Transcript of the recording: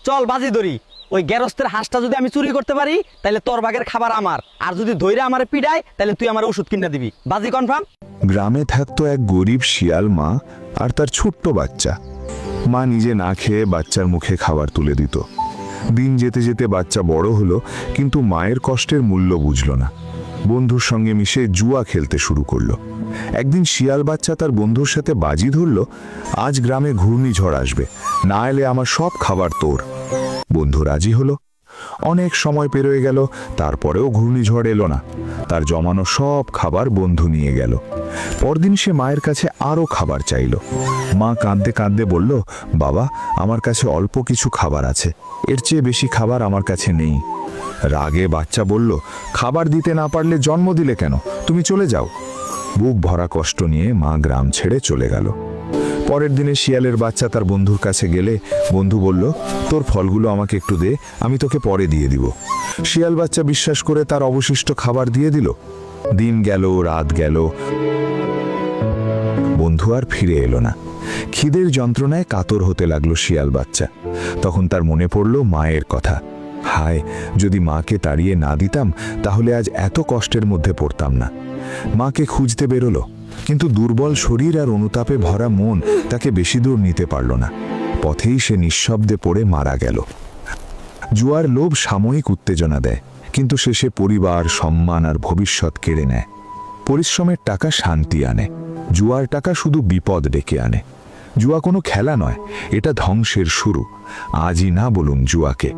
চল বাজি ধরি, ওই গেরস্তের হাঁসটা যদি আমি চুরি করতে পারি তাহলে তোর ভাগের খাবার আমার, আর যদি ধইরে আমারে পিড়ায় তাহলে তুই আমার ওষুধ কিনে দিবি। বাজি কনফার্ম? গ্রামে থাকতো এক গরিব শিয়াল মা আর তার ছোট্ট বাচ্চা। মা নিজে না খেয়ে বাচ্চার মুখে খাবার তুলে দিত। দিন যেতে যেতে বাচ্চা বড় হলো, কিন্তু মায়ের কষ্টের মূল্য বুঝল না। বন্ধুর সঙ্গে মিশে জুয়া খেলতে শুরু করলো। একদিন শিয়াল বাচ্চা তার বন্ধুর সাথে বাজি ধরল, আজ গ্রামে ঘূর্ণিঝড় আসবে, না এলে আমার সব খাবার তোর। বন্ধু রাজি হলো। অনেক সময় পেরোয় গেল, তারপরেও ঘূর্ণিঝড় এলো না। তার জমানো সব খাবার বন্ধু নিয়ে গেল। পরদিন সে মায়ের কাছে আরো খাবার চাইল। মা কাঁদতে কাঁদতে বলল, বাবা, আমার কাছে অল্প কিছু খাবার আছে, এর চেয়ে বেশি খাবার আমার কাছে নেই। রাগে বাচ্চা বলল, খাবার দিতে না পারলে জন্ম দিলে কেন, তুমি চলে যাও। বুক ভরা কষ্ট নিয়ে মা গ্রাম ছেড়ে চলে গেল। পরের দিনে শিয়ালের বাচ্চা তার বন্ধুর কাছে গেলে বন্ধু বলল, তোর ফলগুলো আমাকে একটু দে, আমি তোকে পরে দিয়ে দিব। শিয়াল বাচ্চা বিশ্বাস করে তার অবশিষ্ট খাবার দিয়ে দিল। দিন গেল, রাত গেল, বন্ধু আর ফিরে এলো না। খিদের যন্ত্রণায় কাতর হতে লাগলো শিয়াল বাচ্চা। তখন তার মনে পড়ল মায়ের কথা। হায়, যদি মাকে তাড়িয়ে না দিতাম তাহলে আজ এত কষ্টের মধ্যে পড়তাম না। মাকে খুঁজতে বেরোলো, কিন্তু দুর্বল শরীর আর অনুতাপে ভরা মন তাকে বেশি দূর নিতে পারল না। পথেই সে নিঃশব্দে পড়ে মারা গেল। জুয়ার লোভ সাময়িক উত্তেজনা দেয়, কিন্তু শেষে পরিবার, সম্মান আর ভবিষ্যৎ কেড়ে নেয়। পরিশ্রমের টাকা শান্তি আনে, জুয়ার টাকা শুধু বিপদ ডেকে আনে। জুয়া কোনো খেলা নয়, এটা ধ্বংসের শুরু। আজই না বলুন জুয়াকে।